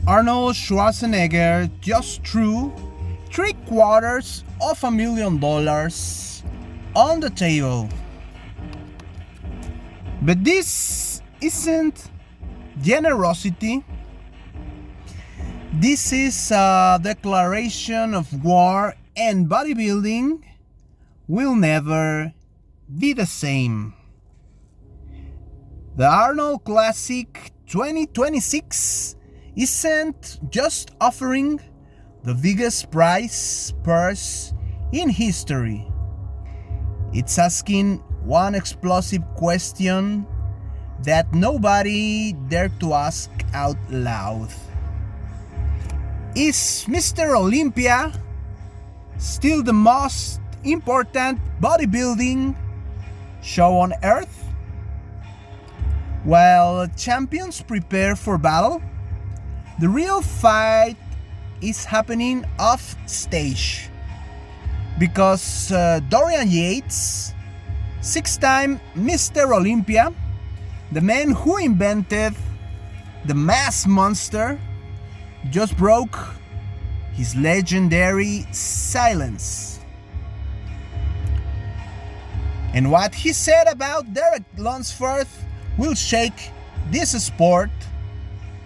Arnold Schwarzenegger just threw $750,000 on the table. But this isn't generosity. This is a declaration of war, and bodybuilding will never be the same. The Arnold Classic 2026 isn't just offering the biggest prize purse in history. It's asking one explosive question that nobody dared to ask out loud. Is Mr. Olympia still the most important bodybuilding show on earth? While champions prepare for battle, the real fight is happening off stage. Because Dorian Yates, 6-time Mr. Olympia, the man who invented the mass monster, just broke his legendary silence. And what he said about Derek Lunsford will shake this sport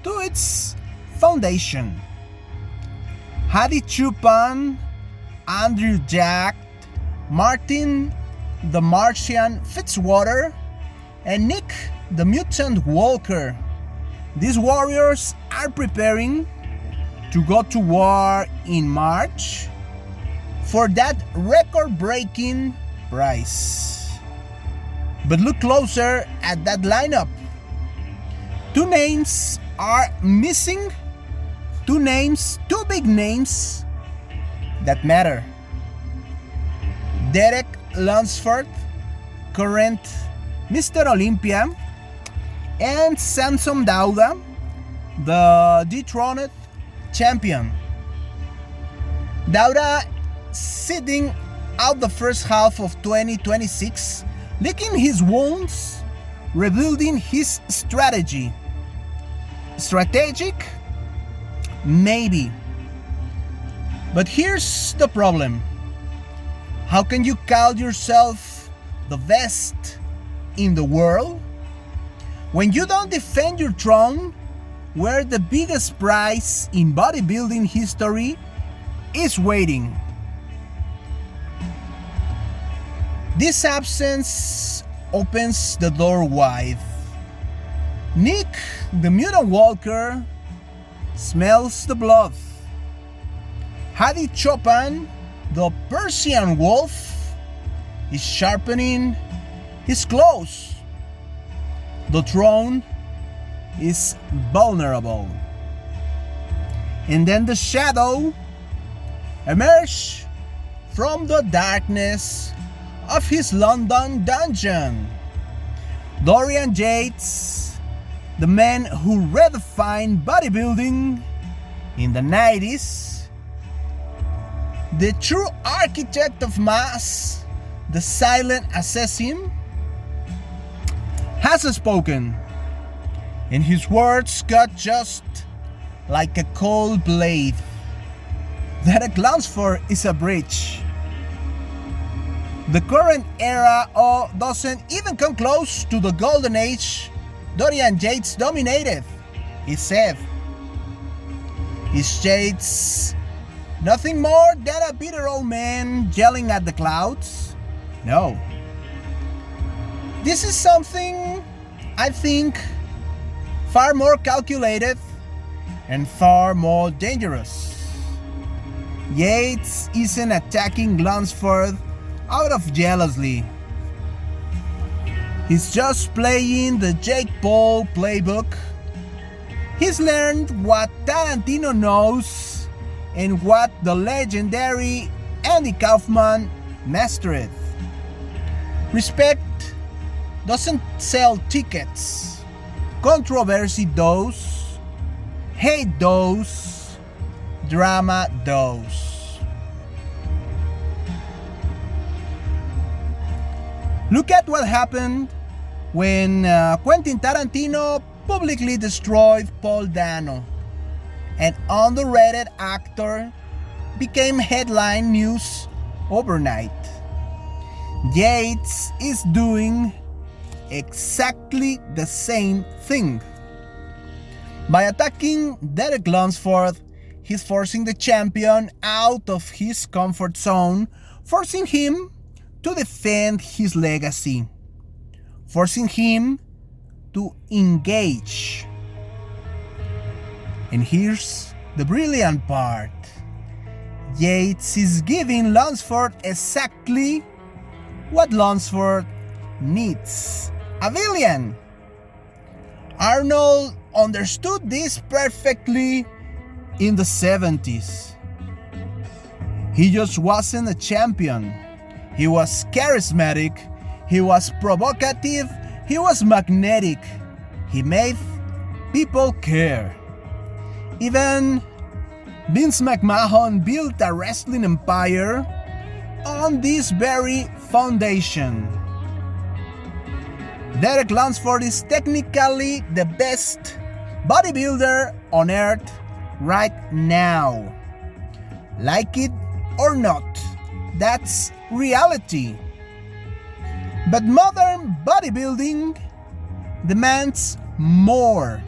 to its foundation. Hadi Choopan, Andrew Jack, Martin the Martian Fitzwater, and Nick the Mutant Walker. These warriors are preparing to go to war in March for that record-breaking prize. But look closer at that lineup. Two names are missing. Two big names that matter. Derek Lunsford, current Mr. Olympia, and Samson Dauda, the dethroned champion. Dauda sitting out the first half of 2026, licking his wounds, rebuilding his strategy. Strategic? Maybe. But here's the problem. How can you call yourself the best in the world when you don't defend your throne where the biggest prize in bodybuilding history is waiting? This absence opens the door wide. Nick, the Mutant Walker, smells the blood. Hadi Choopan, the Persian Wolf, is sharpening his claws. The throne is vulnerable. And then the shadow emerges from the darkness of his London dungeon. Dorian Yates, the man who redefined bodybuilding in the 90s, the true architect of mass, the silent assassin, has spoken, and his words cut just like a cold blade. Derek Lunsford is a bridge. The current era doesn't even come close to the golden age Dorian Yates dominated, he said. Is Yates nothing more than a bitter old man yelling at the clouds? No. This is something, I think, far more calculated and far more dangerous. Yates isn't attacking Lunsford out of jealousy. He's just playing the Jake Paul playbook. He's learned what Tarantino knows and what the legendary Andy Kaufman mastered. Respect doesn't sell tickets. Controversy does. Hate does. Drama does. Look at what happened when Quentin Tarantino publicly destroyed Paul Dano. an underrated actor, became headline news overnight. Yates is doing exactly the same thing. By attacking Derek Lunsford, he's forcing the champion out of his comfort zone, forcing him to defend his legacy, forcing him to engage. And here's the brilliant part. Yates is giving Lunsford exactly what Lunsford needs: a villain. Arnold understood this perfectly in the 70s. He just wasn't a champion. He was charismatic, he was provocative, he was magnetic. He made people care. Even Vince McMahon built a wrestling empire on this very foundation. Derek Lunsford is technically the best bodybuilder on earth right now. Like it or not, that's reality. But modern bodybuilding demands more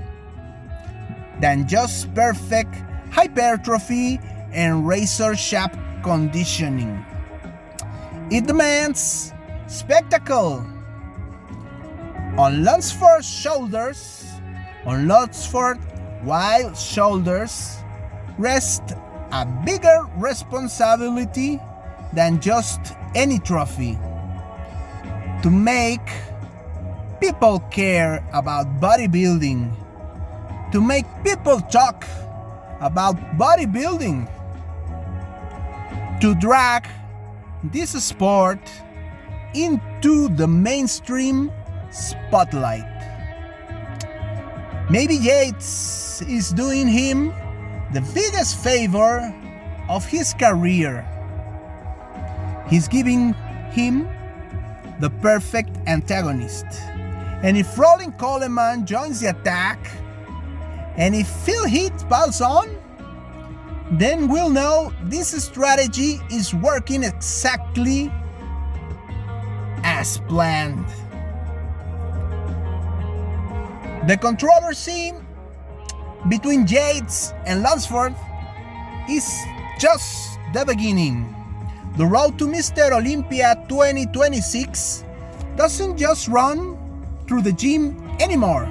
than just perfect hypertrophy and razor-sharp conditioning. It demands spectacle. On Lunsford's shoulders, on Lunsford's wild shoulders, rests a bigger responsibility than just any trophy: to make people care about bodybuilding, to make people talk about bodybuilding, to drag this sport into the mainstream spotlight. Maybe Yates is doing him the biggest favor of his career. He's giving him the perfect antagonist. And if Rolling Coleman joins the attack, and if Phil Heath piles on, then we'll know this strategy is working exactly as planned. The controversy between Yates and Lunsford is just the beginning. The road to Mr. Olympia 2026 doesn't just run through the gym anymore.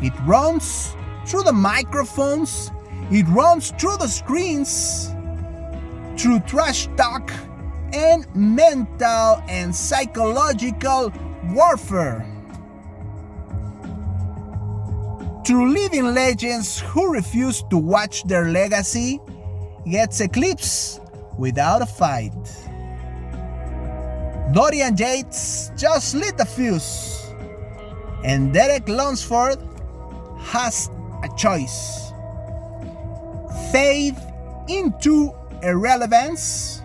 It runs through the microphones, it runs through the screens, through trash talk and mental and psychological warfare. Through living legends who refuse to watch their legacy gets eclipsed without a fight. Dorian Yates just lit the fuse, and Derek Lunsford has a choice: fade into irrelevance,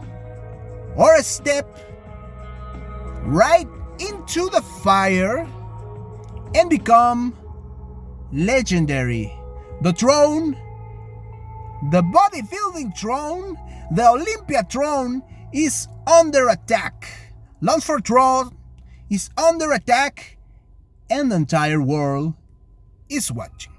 or step right into the fire and become legendary. The throne, the bodybuilding throne, the Olympia throne is under attack. Lunsford throne is under attack, and the entire world is watching.